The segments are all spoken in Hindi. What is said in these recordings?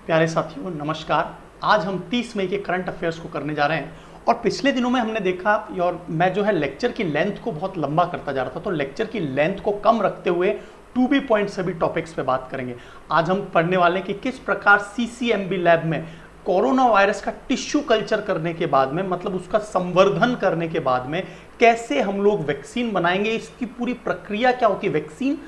प्यारे साथियों नमस्कार। आज हम 30 मई के करंट अफेयर्स को करने जा रहे हैं और पिछले दिनों में हमने देखा और मैं जो है लेक्चर की लेंथ को बहुत लंबा करता जा रहा था, तो लेक्चर की लेंथ को कम रखते हुए टू बी पॉइंट सभी टॉपिक्स पे बात करेंगे। आज हम पढ़ने वाले हैं कि किस प्रकार सीसीएमबी लैब में कोरोना वायरस का टिश्यू कल्चर करने के बाद में, मतलब उसका संवर्धन करने के बाद में कैसे हम लोग वैक्सीन बनाएंगे, इसकी पूरी प्रक्रिया क्या होती है, वैक्सीन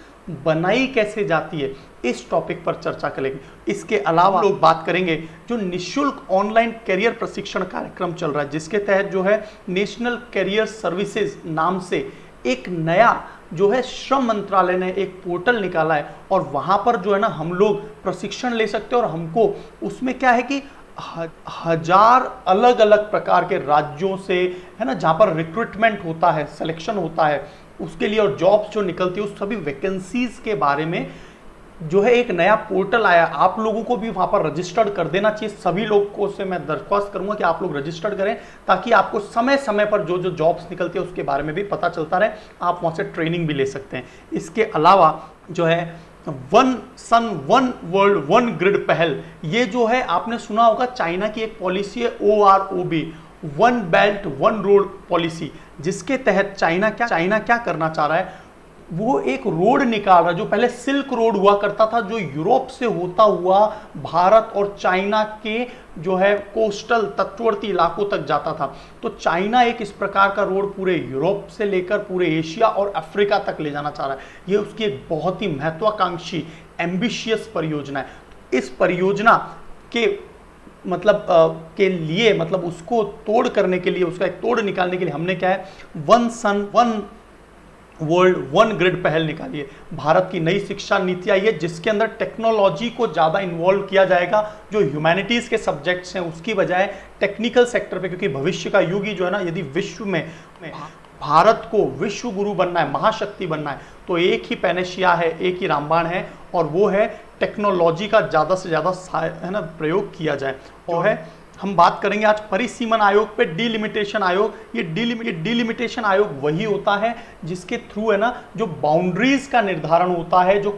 बनाई कैसे जाती है, इस टॉपिक पर चर्चा करेंगे। इसके अलावा लोग बात करेंगे जो निःशुल्क ऑनलाइन करियर प्रशिक्षण कार्यक्रम चल रहा है, जिसके तहत जो है नेशनल करियर सर्विसेज नाम से एक नया जो है श्रम मंत्रालय ने एक पोर्टल निकाला है और वहां पर जो है ना हम लोग प्रशिक्षण ले सकते हैं। और हमको उसमें क्या है कि हजार अलग अलग प्रकार के राज्यों से है ना, जहां पर रिक्रूटमेंट होता है, सिलेक्शन होता है उसके लिए, और जॉब्स जो निकलती है उस सभी वैकेंसीज के बारे में जो है एक नया पोर्टल आया। आप लोगों को भी वहां पर रजिस्टर्ड कर देना चाहिए। सभी लोगों से मैं दरख्वास्त करूंगा कि आप लोग रजिस्टर्ड करें ताकि आपको समय समय पर जो जो जॉब्स निकलती है उसके बारे में भी पता चलता रहे, आप वहां से ट्रेनिंग भी ले सकते हैं। इसके अलावा जो है one sun one world one grid पहल, ये जो है आपने सुना होगा चाइना की एक पॉलिसी है OROB, one belt one road policy, जिसके तहत चाइना क्या करना चाह रहा है, वो एक रोड निकाल रहा है। जो पहले सिल्क रोड हुआ करता था, जो यूरोप से होता हुआ भारत और चाइना के जो है कोस्टल तटवर्ती इलाकों तक जाता था, तो चाइना एक इस प्रकार का रोड पूरे यूरोप से लेकर पूरे एशिया और अफ्रीका तक ले जाना चाह रहा है। ये उसकी एक बहुत ही महत्वाकांक्षी एम्बिशियस परियोजना है। इस परियोजना के के लिए, मतलब उसको तोड़ करने के लिए, उसका एक तोड़ निकालने के लिए हमने क्या है, one sun one world one grid पहल निकाली है। भारत की नई शिक्षा नीति आई है जिसके अंदर टेक्नोलॉजी को ज़्यादा इन्वॉल्व किया जाएगा। जो ह्यूमैनिटीज़ के सब्जेक्ट्स हैं उसकी बजाय टेक्निकल सेक्टर पे, क्योंकि भविष्य का युग ही जो है ना, यदि विश्व में भारत को विश्व गुरु बनना है, महाशक्ति बनना है, तो एक ही पैनेशिया है, एक ही रामबाण है, और वो है टेक्नोलॉजी का ज़्यादा से ज़्यादा है ना प्रयोग किया जाए। और है हम बात करेंगे आज परिसीमन आयोग पे, डिलिमिटेशन आयोग। ये डिलिमिटेशन आयोग वही होता है जिसके थ्रू है ना जो बाउंड्रीज का निर्धारण होता है, जो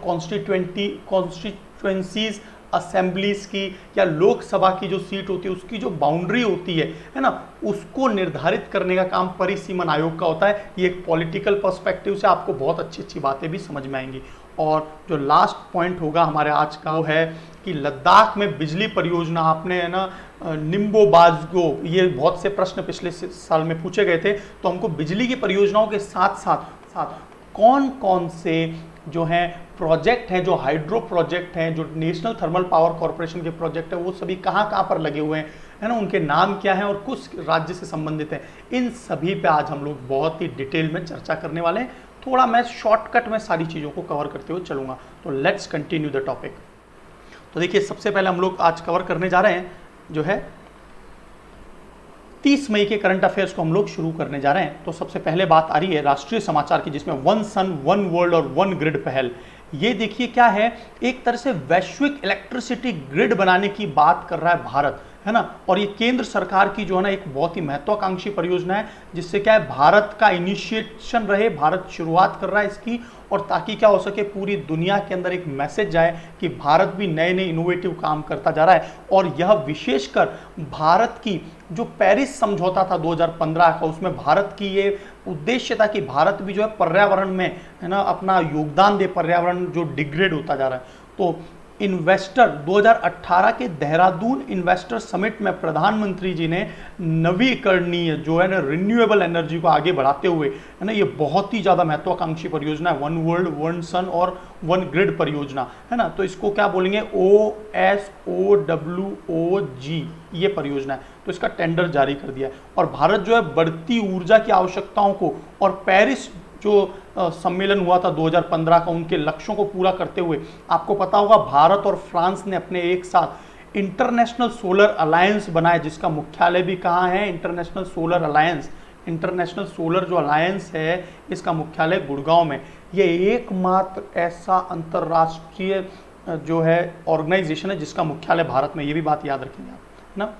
कॉन्स्टिट्यूएंसीज असेंबलीज की या लोकसभा की जो सीट होती है उसकी जो बाउंड्री होती है ना, उसको निर्धारित करने का काम परिसीमन आयोग का होता है। ये एक पॉलिटिकल पर्सपेक्टिव से आपको बहुत अच्छी अच्छी बातें भी समझ में आएंगी। और जो लास्ट पॉइंट होगा हमारे आज का वो है कि लद्दाख में बिजली परियोजना, आपने है ना निम्बो बाजगो, ये बहुत से प्रश्न पिछले साल में पूछे गए थे, तो हमको बिजली की परियोजनाओं के साथ साथ कौन कौन से जो हैं प्रोजेक्ट हैं, जो हाइड्रो प्रोजेक्ट हैं, जो नेशनल थर्मल पावर कॉरपोरेशन के प्रोजेक्ट है, वो सभी कहाँ पर लगे हुए हैं, है ना, उनके नाम क्या हैं और कुछ राज्य से संबंधित हैं, इन सभी पे आज हम लोग बहुत ही डिटेल में चर्चा करने वाले हैं। थोड़ा मैं शॉर्टकट में सारी चीज़ों को कवर करते हुए चलूँगा। तो लेट्स कंटिन्यू द टॉपिक। तो देखिए, सबसे पहले हम लोग आज कवर करने जा रहे हैं जो है 30 मई के करंट अफेयर्स को हम लोग शुरू करने जा रहे हैं। तो सबसे पहले बात आ रही है राष्ट्रीय समाचार की, जिसमें वन सन वन वर्ल्ड और वन ग्रिड पहल। ये देखिए क्या है, एक तरह से वैश्विक इलेक्ट्रिसिटी ग्रिड बनाने की बात कर रहा है भारत, है ना। और ये केंद्र सरकार की जो है ना एक बहुत ही महत्वाकांक्षी परियोजना है, जिससे क्या है भारत का इनिशिएशन रहे, भारत शुरुआत कर रहा है इसकी, और ताकि क्या हो सके पूरी दुनिया के अंदर एक मैसेज जाए कि भारत भी नए नए इनोवेटिव काम करता जा रहा है। और यह विशेषकर भारत की जो पेरिस समझौता था 2015 का, उसमें भारत की ये उद्देश्य था कि भारत भी जो है पर्यावरण में है ना अपना योगदान दे, पर्यावरण जो डिग्रेड होता जा रहा है। तो इन्वेस्टर 2018 के देहरादून इन्वेस्टर समिट में प्रधानमंत्री जी ने नवीकरणीय जो है ना रिन्यूएबल एनर्जी को आगे बढ़ाते हुए, है ना, ये बहुत ही ज़्यादा महत्वाकांक्षी परियोजना है, वन वर्ल्ड वन सन और वन ग्रिड परियोजना, है ना। तो इसको क्या बोलेंगे, OSOWOG ये परियोजना है। तो इसका टेंडर जारी कर दिया है और भारत जो है बढ़ती ऊर्जा की आवश्यकताओं को और पेरिस जो सम्मेलन हुआ था 2015 का, उनके लक्ष्यों को पूरा करते हुए, आपको पता होगा भारत और फ्रांस ने अपने एक साथ इंटरनेशनल सोलर अलायंस बनाया, जिसका मुख्यालय भी कहाँ है, international solar alliance. International solar जो अलायंस है इसका मुख्यालय गुड़गांव में। ये एकमात्र ऐसा अंतर्राष्ट्रीय जो है ऑर्गेनाइजेशन है जिसका मुख्यालय भारत में, ये भी बात याद रखेंगे आप, है ना।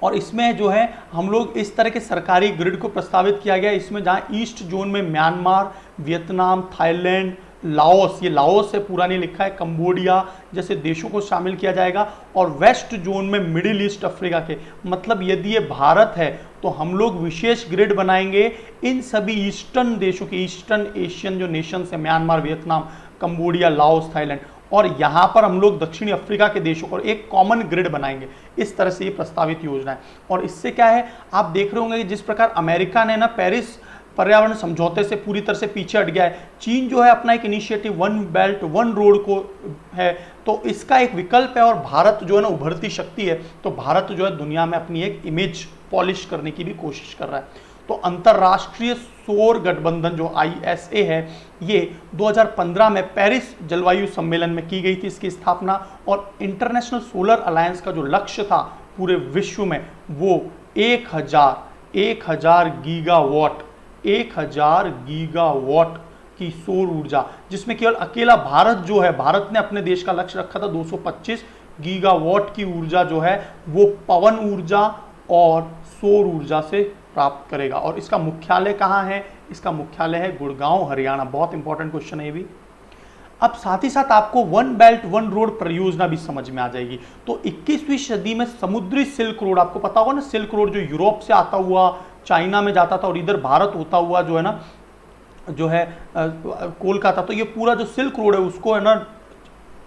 और इसमें जो है हम लोग इस तरह के सरकारी ग्रिड को प्रस्तावित किया गया, इसमें जहाँ ईस्ट जोन में म्यांमार, वियतनाम, थाईलैंड, लाओस, ये लाओस है, पूरा नहीं लिखा है, कंबोडिया जैसे देशों को शामिल किया जाएगा। और वेस्ट जोन में मिडिल ईस्ट अफ्रीका के, मतलब यदि ये भारत है तो हम लोग विशेष ग्रिड बनाएंगे इन सभी ईस्टर्न देशों के, ईस्टर्न एशियन जो नेशंस है, Myanmar, Vietnam, Cambodia, Laos, Thailand, और यहाँ पर हम लोग दक्षिणी अफ्रीका के देशों को एक कॉमन ग्रिड बनाएंगे। इस तरह से ये प्रस्तावित योजना है। और इससे क्या है, आप देख रहे होंगे कि जिस प्रकार अमेरिका ने ना पेरिस पर्यावरण समझौते से पूरी तरह से पीछे हट गया है, चीन जो है अपना एक initiative one belt one road को है, तो इसका एक विकल्प है। और भारत जो है ना उभरती शक्ति है, तो भारत जो है दुनिया में अपनी एक इमेज पॉलिश करने की भी कोशिश कर रहा है। तो अंतर्राष्ट्रीय सौर गठबंधन जो ISA है, ये 2015 में पेरिस जलवायु सम्मेलन में की गई थी इसकी स्थापना। और इंटरनेशनल सोलर अलायंस का जो लक्ष्य था पूरे विश्व में, वो 1000 गीगावाट की सौर ऊर्जा, जिसमें केवल अकेला भारत जो है, भारत ने अपने देश का लक्ष्य रखा था 225 गीगावाट की ऊर्जा जो है वो पवन ऊर्जा और सौर ऊर्जा से प्राप्त करेगा। और इसका मुख्यालय कहाँ है? इसका मुख्यालय है गुड़गांव, हरियाणा। बहुत इंपॉर्टेंट क्वेश्चन है ये भी। अब साथ ही साथ आपको वन बेल्ट वन रोड परियोजना भी समझ में आ जाएगी। तो 21वीं सदी में समुद्री सिल्क रोड, आपको पता होगा ना, सिल्क रोड जो यूरोप से आता हुआ चाइना में जाता था और इधर भारत होता हुआ जो है ना, जो है कोलकाता, तो ये पूरा जो सिल्क रोड है उसको है ना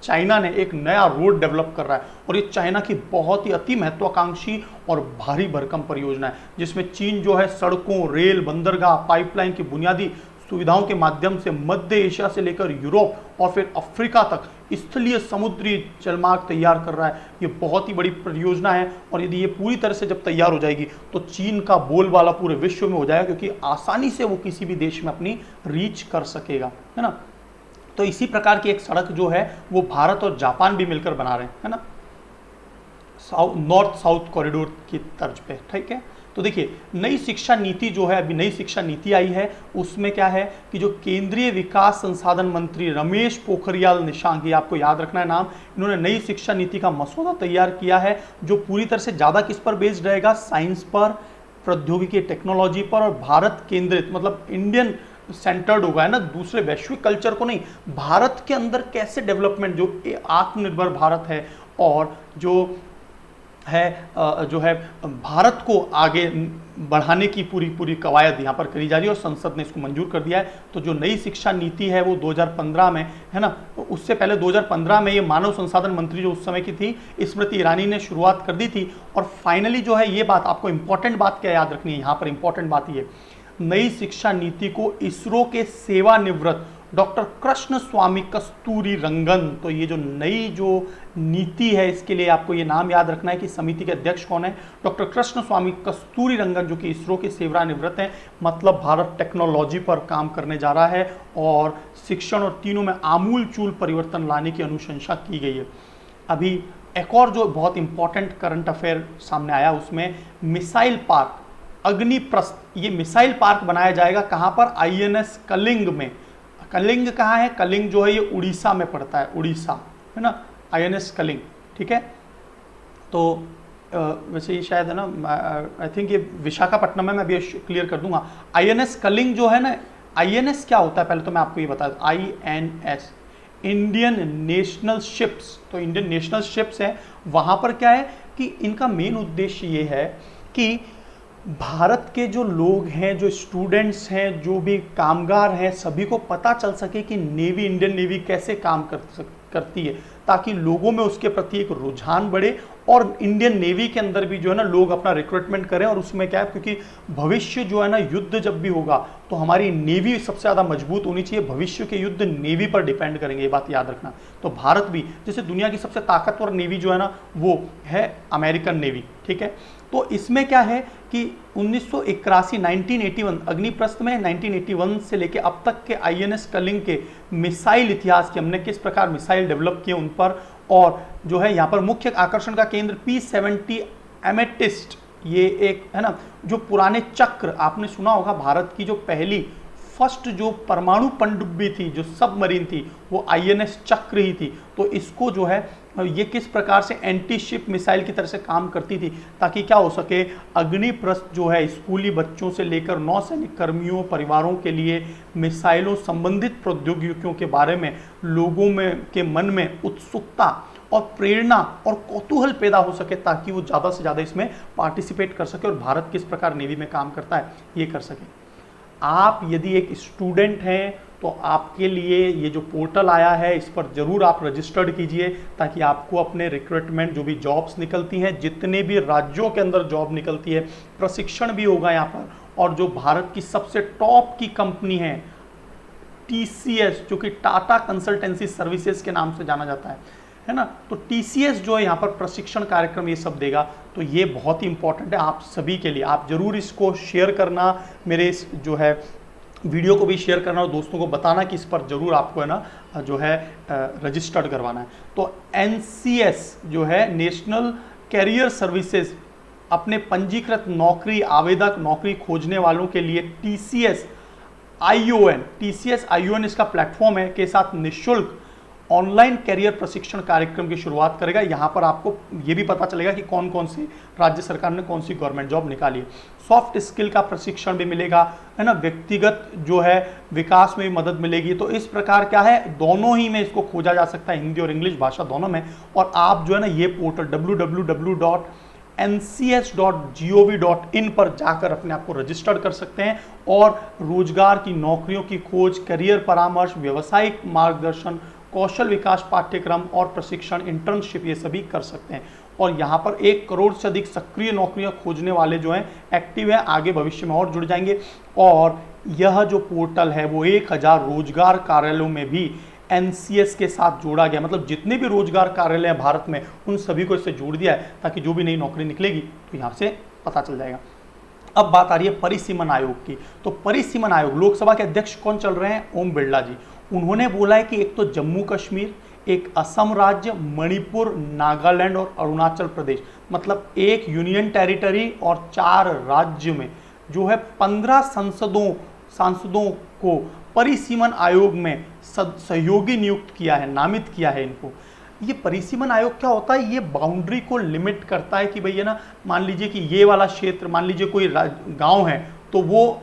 चाइना ने एक नया रोड डेवलप कर रहा है। और ये चाइना की बहुत ही अति महत्वाकांक्षी और भारी भरकम परियोजना है, जिसमें चीन जो है सड़कों, रेल, बंदरगाह, पाइपलाइन की बुनियादी सुविधाओं के माध्यम से मध्य एशिया से लेकर यूरोप और फिर अफ्रीका तक स्थलीय समुद्री जलमार्ग तैयार कर रहा है। ये बहुत ही बड़ी परियोजना है। और यदि ये पूरी तरह से जब तैयार हो जाएगी तो चीन का बोलबाला पूरे विश्व में हो जाएगा, क्योंकि आसानी से वो किसी भी देश में अपनी रीच कर सकेगा, है ना। तो इसी प्रकार की एक सड़क जो है वो भारत और जापान भी मिलकर बना रहे हैं, है ना, नॉर्थ साउथ कॉरिडोर की तर्ज पे, ठीक है। तो देखिए, नई शिक्षा नीति जो है, अभी नई शिक्षा नीति आई है, उसमें क्या है कि जो केंद्रीय विकास संसाधन मंत्री रमेश पोखरियाल निशंक, ये आपको याद रखना है नाम, इन्होंने नई शिक्षा नीति का मसौदा तैयार किया है, जो पूरी तरह से ज़्यादा किस पर बेस्ड रहेगा? साइंस पर, प्रौद्योगिकी, टेक्नोलॉजी पर और भारत केंद्रित, मतलब इंडियन सेंटर्ड होगा, है ना, दूसरे वैश्विक कल्चर को नहीं, भारत के अंदर कैसे डेवलपमेंट, जो आत्मनिर्भर भारत है और जो है भारत को आगे बढ़ाने की पूरी कवायद यहाँ पर करी जा रही है और संसद ने इसको मंजूर कर दिया है। तो जो नई शिक्षा नीति है वो 2015 में, है ना, उससे पहले 2015 में ये मानव संसाधन मंत्री जो उस समय की थी स्मृति ईरानी ने शुरुआत कर दी थी। और फाइनली जो है ये बात आपको इंपॉर्टेंट बात क्या याद रखनी है यहाँ पर, इंपॉर्टेंट बात ये, नई शिक्षा नीति को इसरो के सेवानिवृत्त डॉक्टर कृष्ण स्वामी कस्तूरी रंगन, तो ये जो नई जो नीति है इसके लिए आपको ये नाम याद रखना है कि समिति के अध्यक्ष कौन है? डॉक्टर कृष्ण स्वामी कस्तूरी रंगन, जो कि इसरो के सेवानिवृत्त हैं। मतलब भारत टेक्नोलॉजी पर काम करने जा रहा है और शिक्षण और तीनों में आमूल चूल परिवर्तन लाने की अनुशंसा की गई है। अभी एक और जो बहुत इंपॉर्टेंट करंट अफेयर सामने आया, उसमें मिसाइल पार्क अग्निप्रस्थ, ये मिसाइल पार्क बनाया जाएगा कहाँ पर? INS कलिंग में। कलिंग कहाँ है? कलिंग जो है ये उड़ीसा में पड़ता है, उड़ीसा, है ना, INS कलिंग, ठीक है। तो वैसे ये शायद है ना, आई थिंक ये विशाखापट्टनम में, मैं अभी क्लियर कर दूंगा। INS कलिंग जो है ना, INS क्या होता है पहले तो मैं आपको ये बता दूं। INS इंडियन नेशनल शिप्स, तो इंडियन नेशनल शिप्स है। वहाँ पर क्या है कि इनका मेन उद्देश्य ये है कि भारत के जो लोग हैं, जो स्टूडेंट्स हैं, जो भी कामगार हैं, सभी को पता चल सके कि नेवी, इंडियन नेवी कैसे काम करती है, ताकि लोगों में उसके प्रति एक रुझान बढ़े और इंडियन नेवी के अंदर भी जो है ना लोग अपना रिक्रूटमेंट करें। और उसमें क्या है, क्योंकि भविष्य जो है ना युद्ध जब भी होगा तो हमारी नेवी सबसे ज़्यादा मजबूत होनी चाहिए। भविष्य के युद्ध नेवी पर डिपेंड करेंगे, ये बात याद रखना। तो भारत भी, जैसे दुनिया की सबसे ताकतवर नेवी जो है ना वो है अमेरिकन नेवी, ठीक है। तो इसमें क्या है कि 1981 अग्निप्रस्थ में 1981 से लेके अब तक के INS कलिंग के मिसाइल इतिहास की, हमने किस प्रकार मिसाइल डेवलप किए उन पर, और जो है यहाँ पर मुख्य आकर्षण का केंद्र P-70 एमेटिस्ट, ये एक है ना जो पुराने चक्र, आपने सुना होगा भारत की जो पहली फर्स्ट जो परमाणु पनडुब्बी थी, जो सबमरीन थी, वो INS चक्र ही थी। तो इसको जो है ये किस प्रकार से एंटी शिप मिसाइल की तरह से काम करती थी, ताकि क्या हो सके, अग्निप्रस्थ जो है स्कूली बच्चों से लेकर नौसैनिक कर्मियों परिवारों के लिए मिसाइलों संबंधित प्रौद्योगिकियों के बारे में लोगों में के मन में उत्सुकता और प्रेरणा और कौतूहल पैदा हो सके, ताकि वो ज़्यादा से ज़्यादा इसमें पार्टिसिपेट कर सके और भारत किस प्रकार नेवी में काम करता है ये कर सके। आप यदि एक स्टूडेंट हैं तो आपके लिए ये जो पोर्टल आया है इस पर ज़रूर आप रजिस्टर्ड कीजिए, ताकि आपको अपने रिक्रूटमेंट जो भी जॉब्स निकलती हैं, जितने भी राज्यों के अंदर जॉब निकलती है, प्रशिक्षण भी होगा यहाँ पर। और जो भारत की सबसे टॉप की कंपनी है TCS, जो कि टाटा कंसल्टेंसी सर्विसेज के नाम से जाना जाता है ना, तो TCS जो है यहाँ पर प्रशिक्षण कार्यक्रम ये सब देगा। तो ये बहुत ही इंपॉर्टेंट है आप सभी के लिए। आप जरूर इसको शेयर करना, मेरे इस जो है वीडियो को भी शेयर करना और दोस्तों को बताना कि इस पर जरूर आपको है ना जो है रजिस्टर्ड करवाना है। तो NCS जो है नेशनल कैरियर सर्विसेज अपने पंजीकृत नौकरी आवेदक नौकरी खोजने वालों के लिए TCS ION इसका प्लेटफॉर्म है के साथ निःशुल्क ऑनलाइन कैरियर प्रशिक्षण कार्यक्रम की शुरुआत करेगा। यहाँ पर आपको ये भी पता चलेगा कि कौन कौन सी राज्य सरकार ने कौन सी गवर्नमेंट जॉब निकाली है। सॉफ्ट स्किल का प्रशिक्षण भी मिलेगा, है ना, व्यक्तिगत जो है विकास में भी मदद मिलेगी। तो इस प्रकार क्या है, दोनों ही में इसको खोजा जा सकता है, हिंदी और इंग्लिश भाषा दोनों में। और आप जो है ना ये पोर्टल www.ncs.gov.in पर जाकर अपने आप को रजिस्टर्ड कर सकते हैं और रोजगार की नौकरियों की खोज, करियर परामर्श, व्यावसायिक मार्गदर्शन, कौशल विकास पाठ्यक्रम और प्रशिक्षण, इंटर्नशिप ये सभी कर सकते हैं। और यहाँ पर 1 करोड़ से अधिक सक्रिय नौकरियां खोजने वाले जो हैं एक्टिव हैं, आगे भविष्य में और जुड़ जाएंगे। और यह जो पोर्टल है वो 1000 रोजगार कार्यालयों में भी NCS के साथ जोड़ा गया, मतलब जितने भी रोजगार कार्यालय हैं भारत में उन सभी को इससे जोड़ दिया है, ताकि जो भी नई नौकरी निकलेगी तो यहाँ से पता चल जाएगा। अब बात आ रही है परिसीमन आयोग की। तो परिसीमन आयोग, लोकसभा के अध्यक्ष कौन चल रहे हैं, ओम बिरला जी। उन्होंने बोला है कि एक तो जम्मू कश्मीर, एक असम राज्य, मणिपुर, नागालैंड और अरुणाचल प्रदेश, मतलब एक यूनियन टेरिटरी और 4 राज्य में जो है 15 सांसदों को परिसीमन आयोग में सहयोगी नियुक्त किया है, नामित किया है इनको। ये परिसीमन आयोग क्या होता है, ये बाउंड्री को लिमिट करता है कि भैया ना, मान लीजिए कि ये वाला क्षेत्र, मान लीजिए कोई गांव है तो वो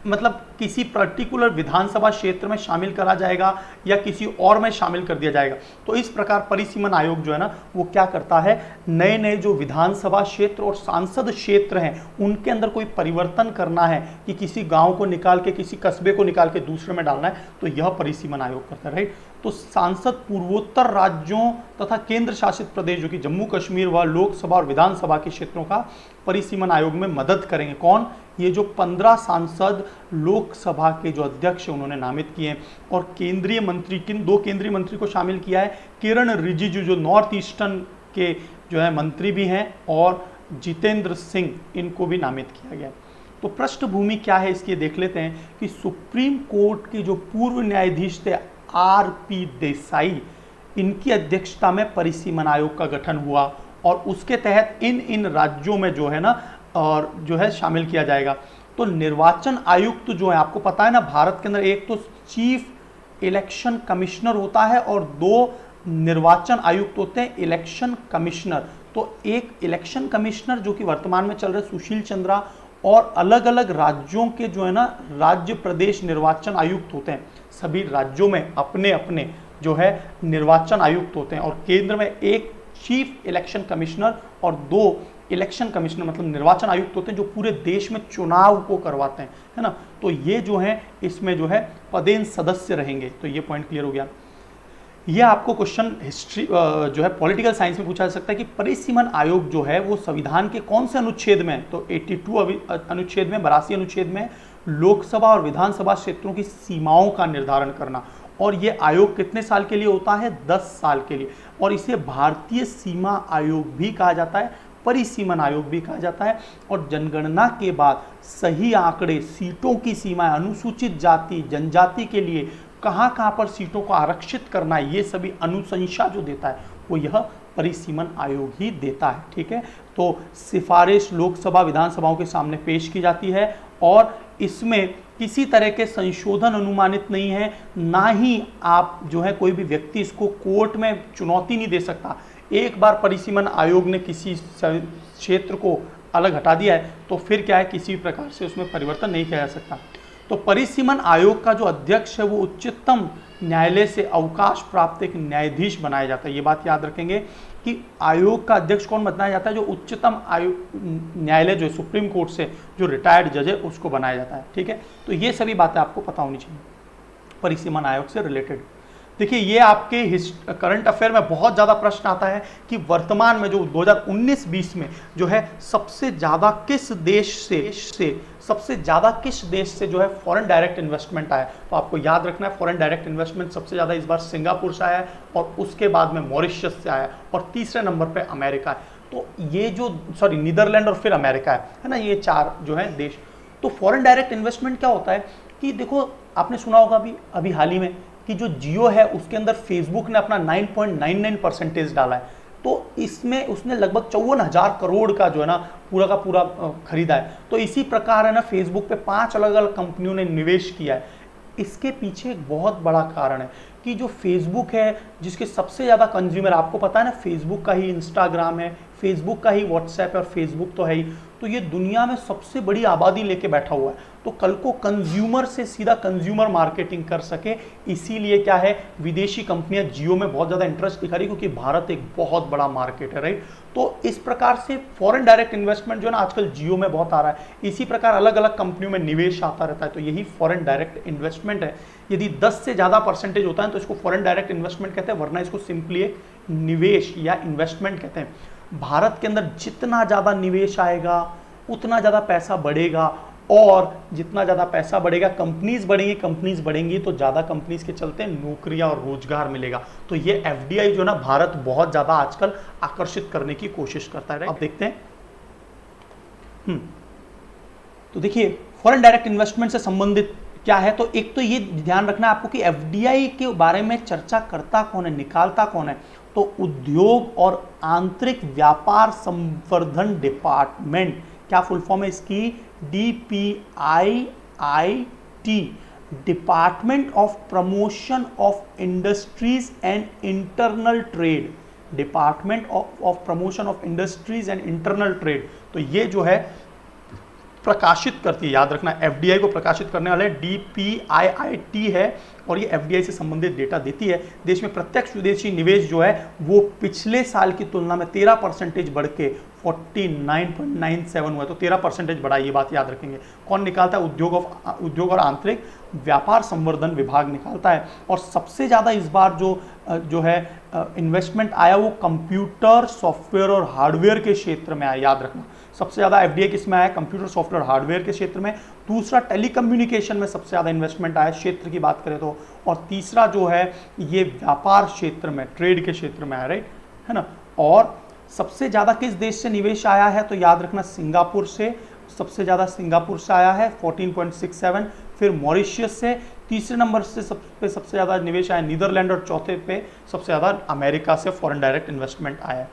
मतलब किसी पर्टिकुलर विधानसभा क्षेत्र में शामिल करा जाएगा या किसी और में शामिल कर दिया जाएगा। तो इस प्रकार परिसीमन आयोग जो है ना वो क्या करता है, नए नए जो विधानसभा क्षेत्र और सांसद क्षेत्र हैं उनके अंदर कोई परिवर्तन करना है कि किसी गांव को निकाल के, किसी कस्बे को निकाल के दूसरे में डालना है, तो यह परिसीमन आयोग करता है, राइट। तो सांसद पूर्वोत्तर राज्यों तथा केंद्र शासित प्रदेश जो कि जम्मू कश्मीर व लोकसभा और विधानसभा के क्षेत्रों का परिसीमन आयोग में मदद करेंगे। कौन, ये जो 15 सांसद लोकसभा के जो अध्यक्ष उन्होंने नामित किए हैं। और केंद्रीय मंत्री, किन 2 केंद्रीय मंत्री को शामिल किया है, किरण रिजिजू जो नॉर्थ ईस्टर्न के जो है मंत्री भी हैं, और जितेंद्र सिंह, इनको भी नामित किया गया। तो पृष्ठभूमि क्या है इसकी देख लेते हैं कि सुप्रीम कोर्ट के जो पूर्व न्यायाधीश थे RP देसाई, इनकी अध्यक्षता में परिसीमन आयोग का गठन हुआ और उसके तहत इन राज्यों में जो है ना और जो है शामिल किया जाएगा। तो निर्वाचन आयुक्त जो है, आपको पता है ना भारत के अंदर एक तो चीफ इलेक्शन कमिश्नर होता है और 2 निर्वाचन आयुक्त होते हैं, इलेक्शन कमिश्नर। तो एक इलेक्शन कमिश्नर जो कि वर्तमान में चल रहे सुशील चंद्रा, और अलग अलग राज्यों के जो है ना राज्य प्रदेश निर्वाचन आयुक्त होते हैं। सभी राज्यों में अपने अपने जो है निर्वाचन आयुक्त होते हैं और केंद्र में एक चीफ इलेक्शन कमिश्नर और 2 इलेक्शन कमिश्नर मतलब निर्वाचन आयुक्त होते हैं जो पूरे देश में चुनाव को करवाते हैं, है ना। तो ये जो है इसमें जो है पदेन सदस्य रहेंगे। तो ये पॉइंट क्लियर हो गया। ये आपको क्वेश्चन हिस्ट्री जो है पॉलिटिकल साइंस में पूछा जा सकता है कि परिसीमन आयोग जो है वो संविधान के कौन से अनुच्छेद में है। तो 82 अनुच्छेद में, 82 अनुच्छेद में लोकसभा और विधानसभा क्षेत्रों की सीमाओं का निर्धारण करना। और ये आयोग कितने साल के लिए होता है, 10 साल के लिए। और इसे भारतीय सीमा आयोग भी कहा जाता है, परिसीमन आयोग भी कहा जाता है। और जनगणना के बाद सही आंकड़े, सीटों की सीमाएं, अनुसूचित जाति जनजाति के लिए कहाँ पर सीटों को आरक्षित करना है, ये सभी अनुशंसा जो देता है वो यह परिसीमन आयोग ही देता है, ठीक है। तो सिफारिश लोकसभा विधानसभाओं के सामने पेश की जाती है और इसमें किसी तरह के संशोधन अनुमानित नहीं है, ना ही आप जो है कोई भी व्यक्ति इसको कोर्ट में चुनौती नहीं दे सकता। एक बार परिसीमन आयोग ने किसी क्षेत्र को अलग हटा दिया है तो फिर क्या है, किसी प्रकार से उसमें परिवर्तन नहीं किया जा सकता। तो परिसीमन आयोग का जो अध्यक्ष है वो उच्चतम न्यायालय से अवकाश प्राप्त एक न्यायाधीश बनाया जाता है। ये बात याद रखेंगे कि आयोग का अध्यक्ष कौन बनाया जाता है, जो उच्चतम आयोग न्यायालय जो सुप्रीम कोर्ट से जो रिटायर्ड जज है उसको बनाया जाता है। ठीक है, तो ये सभी बातें आपको पता होनी चाहिए परिसीमन आयोग से रिलेटेड। देखिए ये आपके करंट अफेयर में बहुत ज़्यादा प्रश्न आता है कि वर्तमान में जो 2019-20 में जो है सबसे ज़्यादा किस देश से जो है फॉरेन डायरेक्ट इन्वेस्टमेंट आया। तो आपको याद रखना है फॉरेन डायरेक्ट इन्वेस्टमेंट सबसे ज़्यादा इस बार सिंगापुर से आया है और उसके बाद में मॉरिशस से आया है और तीसरे नंबर पे अमेरिका है। तो ये जो नीदरलैंड और फिर अमेरिका है ना, ये 4 जो है देश। तो फॉरेन डायरेक्ट इन्वेस्टमेंट क्या होता है कि देखो आपने सुना होगा अभी हाल ही में कि जो जियो है उसके अंदर फेसबुक ने अपना 9.99% डाला है। तो इसमें उसने लगभग 54,000 करोड़ का जो है ना पूरा खरीदा है। तो इसी प्रकार है ना फेसबुक पे 5 अलग अलग कंपनियों ने निवेश किया है। इसके पीछे एक बहुत बड़ा कारण है कि जो फेसबुक है जिसके सबसे ज़्यादा कंज्यूमर आपको पता है ना, फेसबुक का ही इंस्टाग्राम है, फेसबुक का ही व्हाट्सएप है और फेसबुक तो है ही। तो ये दुनिया में सबसे बड़ी आबादी लेके बैठा हुआ है। तो कल को कंज्यूमर से सीधा कंज्यूमर मार्केटिंग कर सके, इसीलिए क्या है विदेशी कंपनियां जियो में बहुत ज़्यादा इंटरेस्ट दिखा रही, क्योंकि भारत एक बहुत बड़ा मार्केट है, राइट। तो इस प्रकार से फॉरेन डायरेक्ट इन्वेस्टमेंट जो है ना आजकल जियो में बहुत आ रहा है। इसी प्रकार अलग अलग कंपनियों में निवेश आता रहता है। तो यही फॉरेन डायरेक्ट इन्वेस्टमेंट है। यदि 10 से ज़्यादा परसेंटेज होता है तो इसको फॉरेन डायरेक्ट इन्वेस्टमेंट कहते हैं, वरना इसको सिंपली एक निवेश या इन्वेस्टमेंट कहते हैं। भारत के अंदर जितना ज़्यादा निवेश आएगा उतना ज़्यादा पैसा बढ़ेगा, और जितना ज़्यादा पैसा बढ़ेगा कंपनीज बढ़ेंगी तो ज़्यादा कंपनीज के चलते नौकरियां और रोजगार मिलेगा। तो ये एफडीआई जो ना भारत बहुत ज़्यादा आजकल आकर्षित करने की कोशिश करता है। अब देखते हैं तो देखिए फॉरेन डायरेक्ट इन्वेस्टमेंट से संबंधित क्या है। तो एक तो ये ध्यान रखना है आपको कि एफडीआई के बारे में चर्चा करता कौन है, निकालता कौन है। तो उद्योग और आंतरिक व्यापार संवर्धन डिपार्टमेंट, क्या फुल फॉर्म है इसकी, DPIIT, department of promotion of industries and internal trade, department of promotion of industries and internal trade. तो ये जो है प्रकाशित करती है, याद रखना एफडीआई को प्रकाशित करने वाले DPIIT है, और ये एफडीआई से संबंधित डेटा देती है। देश में प्रत्यक्ष विदेशी निवेश जो है वो पिछले साल की तुलना में 13% बढ़ के 49.97 हुआ। तो 13% बढ़ा, ये बात याद रखेंगे। कौन निकालता है, उद्योग और आंतरिक व्यापार संवर्धन विभाग निकालता है। और सबसे ज़्यादा इस बार जो है इन्वेस्टमेंट आया वो कंप्यूटर सॉफ्टवेयर और हार्डवेयर के क्षेत्र में आया, याद रखना। सबसे ज़्यादा एफडीआई किसमें आया, कंप्यूटर सॉफ्टवेयर हार्डवेयर के क्षेत्र में। दूसरा टेलीकम्युनिकेशन में सबसे ज़्यादा इन्वेस्टमेंट आया क्षेत्र की बात करें तो। और तीसरा जो है ये व्यापार क्षेत्र में, ट्रेड के क्षेत्र में आया, राइट, है ना। और सबसे ज़्यादा किस देश से निवेश आया है, तो याद रखना सिंगापुर से, सबसे ज़्यादा सिंगापुर से आया है 14.67, फिर मॉरिशस से, तीसरे नंबर से सबसे ज़्यादा निवेश आया नीदरलैंड, और चौथे पे सबसे ज़्यादा अमेरिका से फॉरेन डायरेक्ट इन्वेस्टमेंट आया।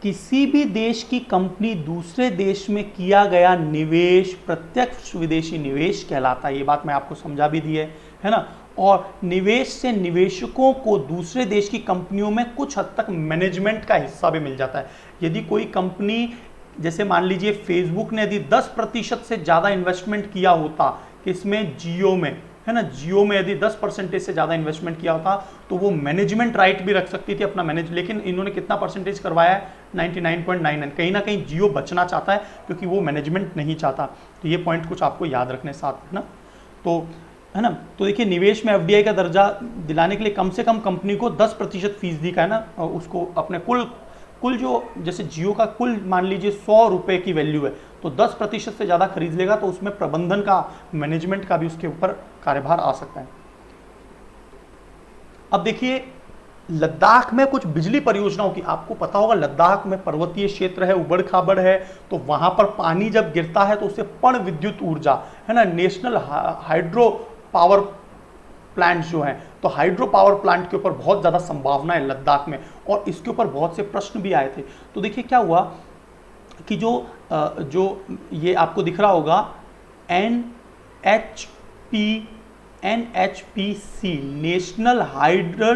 किसी भी देश की कंपनी दूसरे देश में किया गया निवेश प्रत्यक्ष विदेशी निवेश कहलाता है। ये बात मैं आपको समझा भी दी है ना। और निवेश से निवेशकों को दूसरे देश की कंपनियों में कुछ हद तक मैनेजमेंट का हिस्सा भी मिल जाता है। यदि कोई कंपनी, जैसे मान लीजिए फेसबुक ने यदि 10% से ज़्यादा इन्वेस्टमेंट किया होता किसमें, जियो में, है ना, जियो में यदि 10% से ज़्यादा इन्वेस्टमेंट किया होता तो वो मैनेजमेंट राइट भी रख सकती थी अपना लेकिन इन्होंने कितना परसेंटेज करवाया है, 99.99। कहीं ना कहीं जियो बचना चाहता है क्योंकि वो मैनेजमेंट नहीं चाहता। तो ये पॉइंट कुछ आपको याद रखने साथ, है ना। तो है ना, तो देखिए निवेश में एफडीआई का दर्जा दिलाने के लिए कम से कम कंपनी को 10% फीसदी का, है ना, उसको अपने कुल जो जैसे जियो का कुल मान लीजिए 100 रुपये की वैल्यू है, तो 10% से ज़्यादा खरीद लेगा तो उसमें प्रबंधन का, मैनेजमेंट का भी उसके ऊपर कार्यभार आ सकता है। अब देखिए लद्दाख में कुछ बिजली परियोजनाओं की, आपको पता होगा लद्दाख में पर्वतीय क्षेत्र है, उबड़ खाबड़ है, तो वहां पर पानी जब गिरता है तो उससे पर्ण विद्युत ऊर्जा, है ना, नेशनल हाइड्रो पावर प्लांट जो हैं, तो हाइड्रो पावर प्लांट के ऊपर बहुत ज़्यादा संभावना है लद्दाख में, और इसके ऊपर बहुत से प्रश्न भी आए थे। तो देखिए क्या हुआ कि जो ये आपको दिख रहा होगा NHPC, national hydro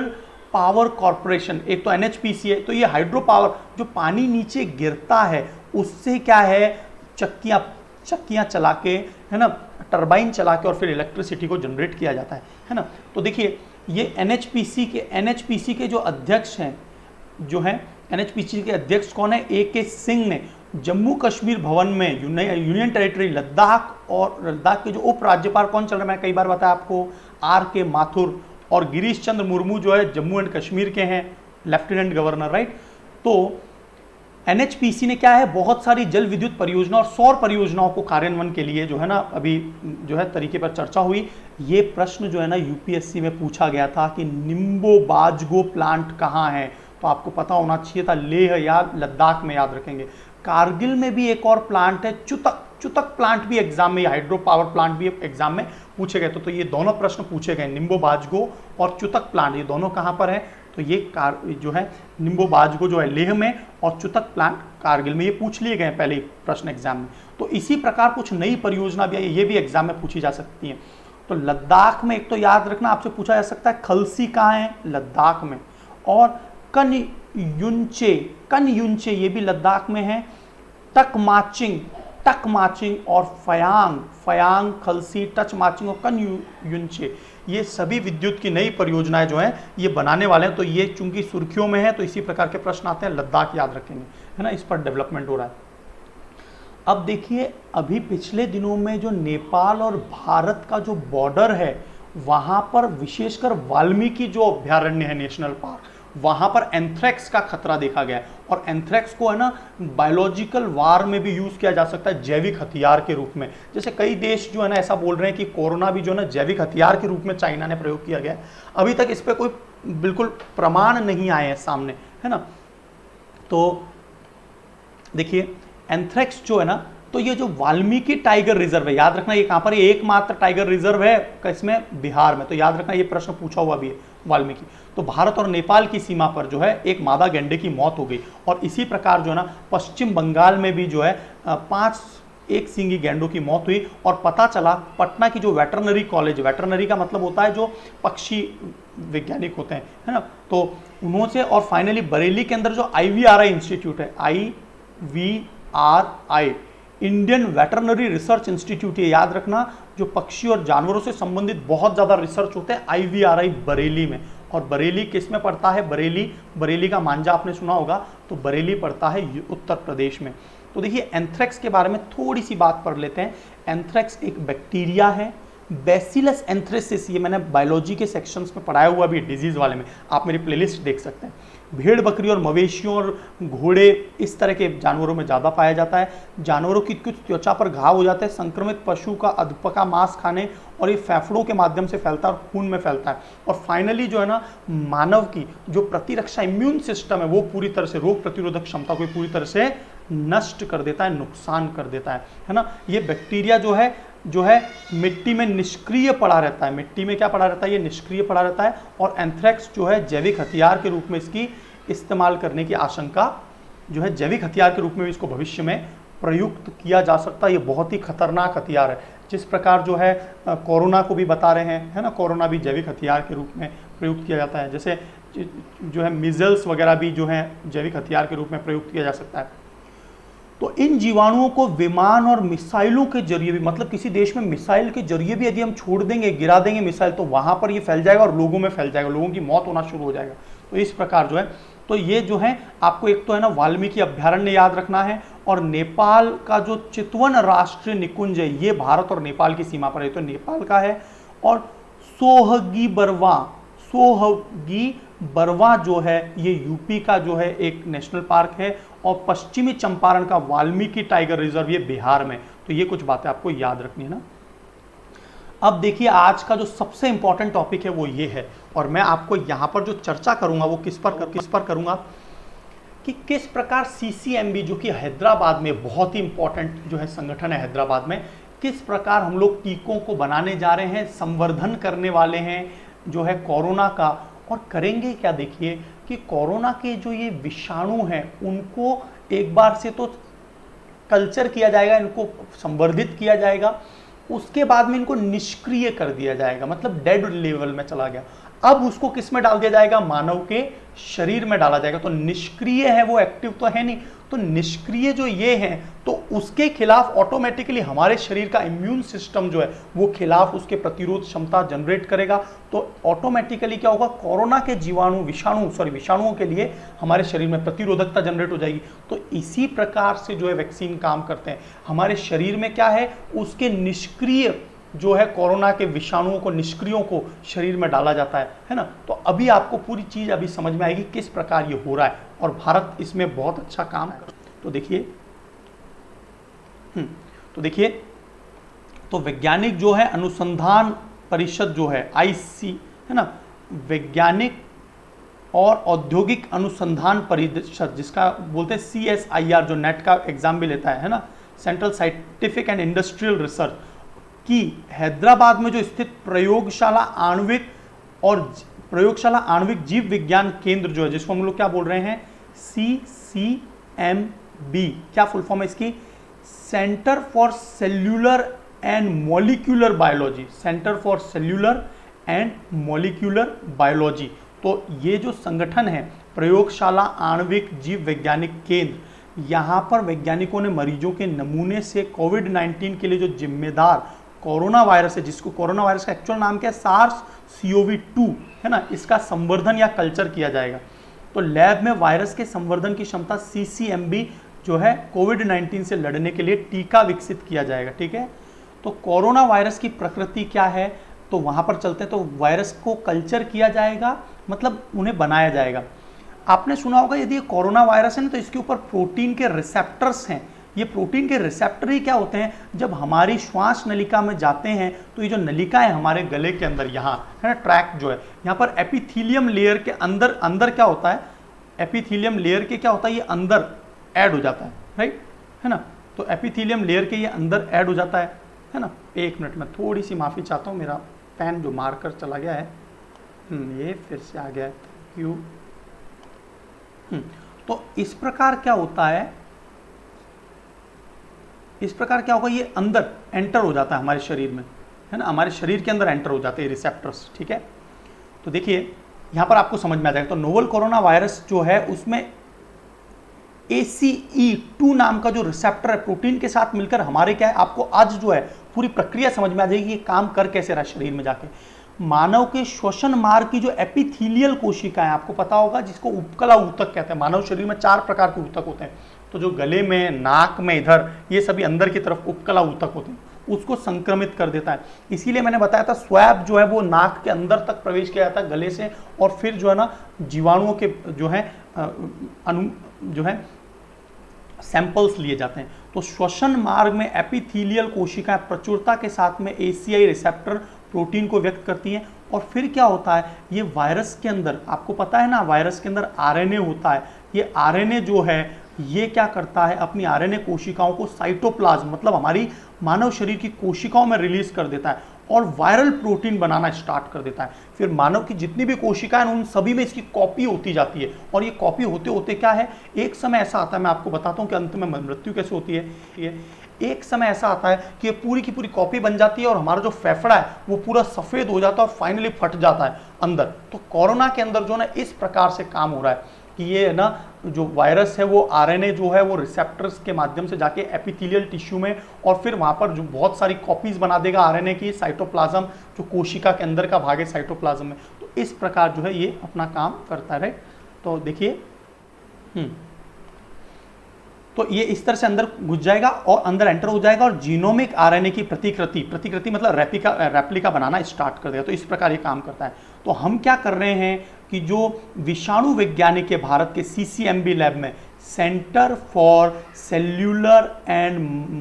power corporation, एक तो एनएचपीसी है, तो ये हाइड्रो पावर जो पानी नीचे गिरता है उससे क्या है चक्कियां चला के, है ना, टरबाइन चला के और फिर इलेक्ट्रिसिटी को जनरेट किया जाता है ना। तो देखिए ये एनएचपीसी के जो अध्यक्ष हैं, जो हैं एनएचपीसी के अध्यक्ष कौन है, AK सिंह ने जम्मू कश्मीर भवन में यूनियन टेरिटरी लद्दाख के जो उपराज्यपाल कौन चल रहे हैं, मैं कई बार बताया आपको, RK माथुर, और गिरीश चंद्र मुर्मू जो है जम्मू एंड कश्मीर के हैं लेफ्टिनेंट गवर्नर, राइट। तो एनएचपीसी ने क्या है, बहुत सारी जल विद्युत परियोजना और सौर परियोजनाओं को कार्यान्वयन के लिए जो है ना, अभी जो है तरीके पर चर्चा हुई। ये प्रश्न जो है ना यूपीएससी में पूछा गया था कि निम्बो बाजगो प्लांट कहाँ है, तो आपको पता होना चाहिए था, लेह या लद्दाख में, याद रखेंगे। कारगिल में भी एक और प्लांट है, चुतक प्लांट भी एग्जाम में, हाइड्रो पावर प्लांट भी एग्जाम में पूछे गए। तो ये दोनों प्रश्न पूछे गए, निम्बो बाजगो और चुतक प्लांट, ये दोनों कहाँ पर है, तो ये जो है निम्बो बाजगो जो है लेह में और चुतक प्लांट कारगिल में, ये पूछ लिए गए पहले प्रश्न एग्जाम में। तो इसी प्रकार कुछ नई परियोजना भी है, ये भी एग्जाम में पूछी जा सकती है। तो लद्दाख में एक तो याद रखना, आपसे पूछा जा सकता है खलसी कहाँ है, लद्दाख में, और कनयुंचे ये भी लद्दाख में है, टकमाचिंग और फयांग, खलसी, टचमाचिंग और कनयुंचे, ये सभी विद्युत की नई परियोजनाएं जो हैं ये बनाने वाले हैं। तो ये चूंकि सुर्खियों में है तो इसी प्रकार के प्रश्न आते हैं, लद्दाख याद रखेंगे, है ना, इस पर डेवलपमेंट हो रहा है। अब देखिए अभी पिछले दिनों में जो नेपाल और भारत का जो बॉर्डर है वहां पर विशेषकर वाल्मीकि जो अभ्यारण्य है, नेशनल पार्क, वहां पर एंथ्रेक्स का खतरा देखा गया है। और एंथ्रेक्स को है ना बायोलॉजिकल वार में भी यूज किया जा सकता है, जैविक हथियार के रूप में। जैसे कई देश जो है ना ऐसा बोल रहे हैं कि कोरोना भी जो है ना जैविक हथियार के रूप में चाइना ने प्रयोग किया गया है। अभी तक इस पर कोई बिल्कुल प्रमाण नहीं आए हैं सामने, है ना। तो देखिए एंथ्रेक्स जो है ना, तो ये जो वाल्मीकि टाइगर रिजर्व है, याद रखना ये कहां पर, ये एकमात्र टाइगर रिजर्व है किसमें, बिहार में। तो याद रखना ये प्रश्न पूछा हुआ भी है, वाल्मीकि। तो भारत और नेपाल की सीमा पर जो है एक मादा गैंडे की मौत हो गई। और इसी प्रकार जो है ना पश्चिम बंगाल में भी जो है 5 एक सींगी गैंडों की मौत हुई। और पता चला पटना की जो वेटरनरी कॉलेज, वेटरनरी का मतलब होता है जो पक्षी वैज्ञानिक होते हैं, है ना, तो उन्होंने, और फाइनली बरेली के अंदर जो IVRI इंस्टीट्यूट है, IVRI Indian veterinary research institute, ये याद रखना, जो पक्षी और जानवरों से संबंधित बहुत ज़्यादा रिसर्च होते हैं, IVRI बरेली में। और बरेली किस में पड़ता है, बरेली का मांझा आपने सुना होगा, तो बरेली पड़ता है उत्तर प्रदेश में। तो देखिए एंथ्रेक्स के बारे में थोड़ी सी बात पढ़ लेते हैं। एंथ्रेक्स एक बैक्टीरिया है, बैसिलस एंथ्रेसिस, ये मैंने बायोलॉजी के सेक्शंस में पढ़ाया हुआ भी, डिजीज वाले में आप मेरी प्लेलिस्ट देख सकते हैं। भेड़ बकरी और मवेशियों और घोड़े इस तरह के जानवरों में ज़्यादा पाया जाता है। जानवरों की कुछ त्वचा पर घाव हो जाते हैं, संक्रमित पशु का अधपका मांस खाने, और ये फेफड़ों के माध्यम से फैलता है और खून में फैलता है। और फाइनली जो है ना मानव की जो प्रतिरक्षा इम्यून सिस्टम है वो पूरी तरह से, रोग प्रतिरोधक क्षमता को पूरी तरह से नष्ट कर देता है, नुकसान कर देता है ना। ये बैक्टीरिया जो है मिट्टी में निष्क्रिय पड़ा रहता है, मिट्टी में क्या पड़ा रहता है, ये निष्क्रिय पड़ा रहता है। और एंथ्रेक्स जो है जैविक हथियार के रूप में इसकी इस्तेमाल करने की आशंका जो है, जैविक हथियार के रूप में भी इसको भविष्य में प्रयुक्त किया जा सकता है। ये बहुत ही खतरनाक हथियार है, जिस प्रकार जो है कोरोना को भी बता रहे हैं, है ना, कोरोना भी जैविक हथियार के रूप में प्रयुक्त किया जाता है। जैसे जो है मिजल्स वगैरह भी जो है जैविक हथियार के रूप में प्रयुक्त किया जा सकता है। तो इन जीवाणुओं को विमान और मिसाइलों के जरिए भी, मतलब किसी देश में मिसाइल के जरिए भी यदि हम छोड़ देंगे, गिरा देंगे मिसाइल, तो वहां पर ये फैल जाएगा और लोगों में फैल जाएगा, लोगों की मौत होना शुरू हो जाएगा। तो इस प्रकार जो है, तो ये जो है आपको एक तो है ना वाल्मीकि अभ्यारण्य याद रखना है, और नेपाल का जो चितवन राष्ट्रीय निकुंज है ये भारत और नेपाल की सीमा पर है, तो नेपाल का है। और सोहगी बरवा जो है ये यूपी का जो है एक नेशनल पार्क है। और पश्चिमी चंपारण का वाल्मीकि टाइगर रिजर्व ये बिहार में। तो ये कुछ बातें आपको याद रखनी है ना। अब देखिए आज का जो सबसे इंपॉर्टेंट टॉपिक है वो ये है, और मैं आपको यहाँ पर जो चर्चा करूँगा वो किस पर करूँगा कि किस प्रकार CCMB जो कि हैदराबाद में बहुत ही इंपॉर्टेंट जो है संगठन है हैदराबाद में, किस प्रकार हम लोग टीकों को बनाने जा रहे हैं, संवर्धन करने वाले हैं जो है कोरोना का। और करेंगे क्या, देखिए कि कोरोना के जो ये विषाणु हैं उनको एक बार से तो कल्चर किया जाएगा, इनको संवर्धित किया जाएगा, उसके बाद में इनको निष्क्रिय कर दिया जाएगा, मतलब डेड लेवल में चला गया। अब उसको किस में डाल दिया जाएगा, मानव के शरीर में डाला जाएगा। तो निष्क्रिय है वो, एक्टिव तो है नहीं, तो निष्क्रिय जो ये है तो उसके खिलाफ ऑटोमेटिकली हमारे शरीर का इम्यून सिस्टम जो है वो खिलाफ उसके प्रतिरोध क्षमता जनरेट करेगा। तो ऑटोमेटिकली क्या होगा, कोरोना के विषाणुओं के लिए हमारे शरीर में प्रतिरोधकता जनरेट हो जाएगी। तो इसी प्रकार से जो है वैक्सीन काम करते हैं। हमारे शरीर में क्या है, उसके निष्क्रिय जो है कोरोना के विषाणुओं को, निष्क्रियों को शरीर में डाला जाता है ना। तो अभी आपको पूरी चीज अभी समझ में आएगी किस प्रकार ये हो रहा है और भारत इसमें बहुत अच्छा काम कर। तो देखिए तो वैज्ञानिक जो है अनुसंधान परिषद जो है आईसी है ना, वैज्ञानिक और औद्योगिक अनुसंधान परिषद, जिसका बोलते हैं CSIR, जो नेट का एग्जाम भी लेता है ना, central scientific and industrial research की हैदराबाद में जो स्थित प्रयोगशाला आणविक जीव विज्ञान केंद्र जो है, जिसको हम लोग क्या बोल रहे हैं, CCMB, क्या फुल फॉर्म है इसकी, centre for cellular and molecular biology, centre for cellular and molecular biology. तो ये जो संगठन है प्रयोगशाला आणविक जीव वैज्ञानिक केंद्र, यहाँ पर वैज्ञानिकों ने मरीजों के नमूने से कोविड-19 के लिए जो जिम्मेदार कोरोना वायरस है, जिसको कोरोना वायरस का एक्चुअल नाम क्या है, SARS-CoV-2 है ना, इसका संवर्धन या कल्चर किया जाएगा। तो लैब में वायरस के संवर्धन की क्षमता CCMB जो है कोविड-19 से लड़ने के लिए टीका विकसित किया जाएगा। ठीक है, तो कोरोना वायरस की प्रकृति क्या है, तो वहां पर चलते हैं। तो वायरस को कल्चर किया जाएगा, मतलब उन्हें बनाया जाएगा। आपने सुना होगा यदि ये कोरोना वायरस है ना, तो इसके ऊपर प्रोटीन के रिसेप्टर्स हैं। ये प्रोटीन के रिसेप्टर ही क्या होते हैं, जब हमारी श्वास नलिका में जाते हैं तो ये जो नलिका है हमारे गले के अंदर, यहाँ है ना ट्रैक जो है, यहाँ पर एपिथेलियम लेयर के अंदर क्या होता है, एपिथेलियम लेयर के क्या होता है, ये अंदर ऐड हो जाता है, राइट है ना। तो एपिथेलियम लेयर के ये अंदर ऐड हो जाता है ना। एक मिनट में थोड़ी सी माफ़ी चाहता हूँ, मेरा पेन जो मार्कर चला गया है, ये फिर से आ गया है, क्यों। तो इस प्रकार क्या होता है, इस प्रकार क्या होगा, ये अंदर एंटर हो जाता है हमारे शरीर में, है ना, हमारे शरीर के अंदर एंटर हो जाते हैं रिसेप्टर्स। ठीक है, तो देखिए यहाँ पर आपको समझ में आ जाएगा। तो नोवल कोरोना वायरस जो है उसमें ACE2 नाम का जो रिसेप्टर है प्रोटीन के साथ मिलकर हमारे क्या है, आपको आज जो है पूरी प्रक्रिया समझ में आ जाएगी ये काम कर कैसे रहा शरीर में जाके। मानव के श्वसन मार्ग की जो एपिथेलियल कोशिकाएं, आपको पता होगा, जिसको उपकला ऊतक कहते हैं। मानव शरीर में 4 प्रकार के ऊतक होते हैं, तो जो गले में, नाक में, इधर, ये सभी अंदर की तरफ उपकला ऊतक होते हैं, उसको संक्रमित कर देता है। इसीलिए मैंने बताया था स्वैब जो है वो नाक के अंदर तक प्रवेश किया जाता है गले से, और फिर जो है ना जीवाणुओं के जो है सैंपल्स लिए जाते हैं। तो श्वसन मार्ग में एपिथेलियल कोशिकाएं प्रचुरता के साथ में ACI रिसेप्टर प्रोटीन को व्यक्त करती हैं, और फिर क्या होता है, ये वायरस के अंदर, आपको पता है ना, वायरस के अंदर RNA होता है। ये RNA जो है ये क्या करता है, अपनी RNA कोशिकाओं को साइटोप्लाज्म, मतलब हमारी मानव शरीर की कोशिकाओं में रिलीज कर देता है और वायरल प्रोटीन बनाना स्टार्ट कर देता है। फिर मानव की जितनी भी कोशिकाएं उन सभी में इसकी कॉपी होती जाती है, और ये कॉपी होते होते क्या है, एक समय ऐसा आता है, मैं आपको बताता हूँ कि अंत में मृत्यु कैसे होती है। एक समय ऐसा आता है कि ये पूरी की पूरी कॉपी बन जाती है और हमारा जो फेफड़ा है वो पूरा सफ़ेद हो जाता है और फाइनली फट जाता है अंदर। तो कोरोना के अंदर जो ना इस प्रकार से काम हो रहा है कि ये ना जो वायरस है वो RNA जो है वो रिसेप्टर्स के माध्यम से जाके एपिथेलियल टिश्यू में, और फिर वहाँ पर जो बहुत सारी कॉपीज बना देगा RNA की, साइटोप्लाज्म जो कोशिका के अंदर का भाग है साइटोप्लाज्म में। तो इस प्रकार जो है ये अपना काम करता है, राइट। तो देखिए तो ये इस तरह से अंदर घुस जाएगा और अंदर एंटर हो जाएगा और जीनोमिक RNA की प्रतिकृति मतलब रेप्लिका बनाना स्टार्ट कर देगा। तो इस प्रकार ये काम करता है। तो हम क्या कर रहे हैं कि जो विषाणु वैज्ञानिक है भारत के CCMB लैब में, centre for cellular and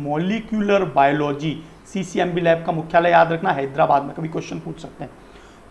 molecular biology, CCMB lab का मुख्यालय याद रखना हैदराबाद में, कभी क्वेश्चन पूछ सकते हैं।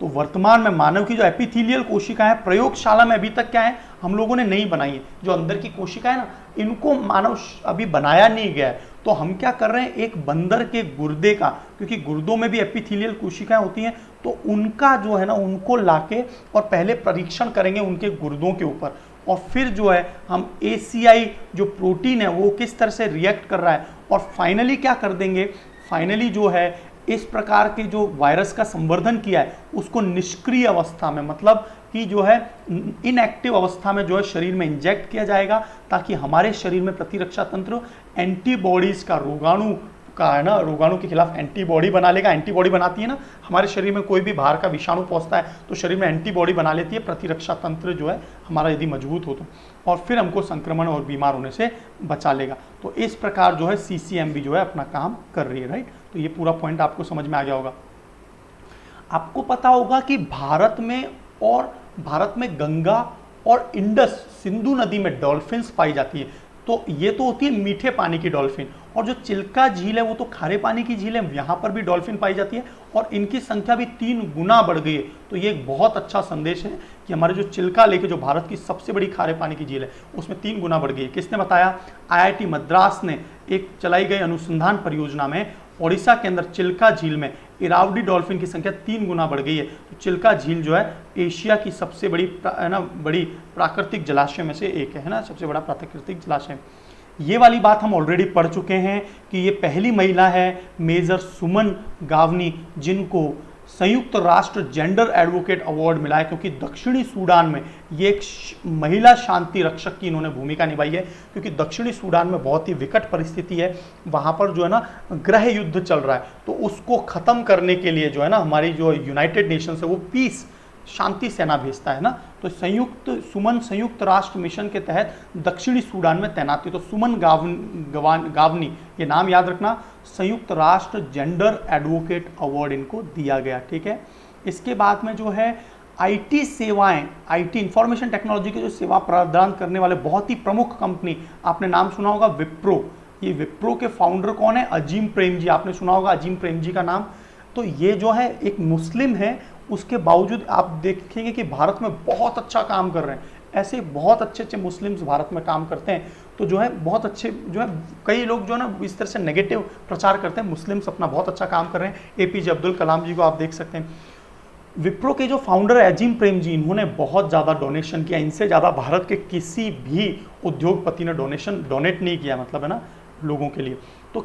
तो वर्तमान में मानव की जो एपिथेलियल कोशिका है प्रयोगशाला में अभी तक क्या है, हम लोगों ने नहीं बनाई है। जो अंदर की कोशिका है ना, इनको मानव अभी बनाया नहीं गया है। तो हम क्या कर रहे हैं, एक बंदर के गुर्दे का, क्योंकि गुर्दों में भी एपिथेलियल कोशिकाएं होती हैं, तो उनका जो है ना, उनको लाके और पहले परीक्षण करेंगे उनके गुर्दों के ऊपर, और फिर जो है हम ACI जो प्रोटीन है वो किस तरह से रिएक्ट कर रहा है, और फाइनली क्या कर देंगे, फाइनली जो है इस प्रकार के जो वायरस का संवर्धन किया है उसको निष्क्रिय अवस्था में, मतलब कि जो है इनएक्टिव अवस्था में जो है शरीर में इंजेक्ट किया जाएगा, ताकि हमारे शरीर में प्रतिरक्षा तंत्र एंटीबॉडीज का रोगाणु का है ना, रोगाणु के खिलाफ एंटीबॉडी बना लेगा। एंटीबॉडी बनाती है ना, हमारे शरीर में कोई भी बाहर का विषाणु पहुंचता है तो शरीर में एंटीबॉडी बना लेती है, प्रतिरक्षा तंत्र जो है हमारा यदि मजबूत हो तो, और फिर हमको संक्रमण और बीमार होने से बचा लेगा। तो इस प्रकार जो है सीसीएमबी जो है अपना काम कर रही है, राइट। तो ये पूरा पॉइंट आपको समझ में आ गया होगा। आपको पता होगा कि भारत में गंगा और इंडस सिंधु नदी में डॉल्फिन्स पाई जाती है। तो ये तो होती है मीठे पानी की डॉल्फिन, और जो चिल्का झील है वो तो खारे पानी की झील है, यहाँ पर भी डॉल्फिन पाई जाती है और इनकी संख्या भी 3 गुना बढ़ गई है। तो ये एक बहुत अच्छा संदेश है कि हमारे जो चिल्का लेक, जो भारत की सबसे बड़ी खारे पानी की झील है, उसमें 3 गुना बढ़ गई है। किसने बताया? IIT मद्रास ने एक चलाई गई अनुसंधान परियोजना में ओडिशा के अंदर चिल्का झील में इरावदी डॉल्फिन की संख्या 3 गुना बढ़ गई है। तो चिल्का झील जो है एशिया की सबसे बड़ी बड़ी प्राकृतिक जलाशय में से एक है ना, सबसे बड़ा प्राकृतिक जलाशय। ये वाली बात हम ऑलरेडी पढ़ चुके हैं कि ये पहली महिला है मेजर सुमन गावनी जिनको संयुक्त राष्ट्र जेंडर एडवोकेट अवार्ड मिला है, क्योंकि दक्षिणी सूडान में ये एक महिला शांति रक्षक की इन्होंने भूमिका निभाई है। क्योंकि दक्षिणी सूडान में बहुत ही विकट परिस्थिति है, वहाँ पर जो है ना गृह युद्ध चल रहा है, तो उसको ख़त्म करने के लिए जो है ना हमारी जो यूनाइटेड नेशंस है वो पीस शांति सेना भेजता है ना। तो सुमन संयुक्त राष्ट्र मिशन के तहत दक्षिणी सूडान में तैनाती। तो सुमन गावनी, ये नाम याद रखना, संयुक्त राष्ट्र जेंडर एडवोकेट अवार्ड इनको दिया गया, ठीक है। इसके बाद में जो है आईटी सेवाएं, आईटी इंफॉर्मेशन टेक्नोलॉजी की जो सेवा प्रदान करने वाले बहुत ही प्रमुख कंपनी, आपने नाम सुना होगा विप्रो। ये विप्रो के फाउंडर कौन है? अजीम प्रेमजी, आपने सुना होगा अजीम प्रेमजी का नाम। तो ये जो है एक मुस्लिम है, उसके बावजूद आप देखेंगे कि भारत में बहुत अच्छा काम कर रहे हैं। ऐसे बहुत अच्छे अच्छे मुस्लिम्स भारत में काम करते हैं, तो जो है बहुत अच्छे जो है, कई लोग जो है ना इस तरह से नेगेटिव प्रचार करते हैं, मुस्लिम्स अपना बहुत अच्छा काम कर रहे हैं। एपीजे अब्दुल कलाम जी को आप देख सकते हैं। विप्रो के जो फाउंडर है अजीम प्रेम जी, इन्होंने बहुत ज़्यादा डोनेशन किया, इनसे ज़्यादा भारत के किसी भी उद्योगपति ने डोनेट नहीं किया, मतलब है ना लोगों के लिए। तो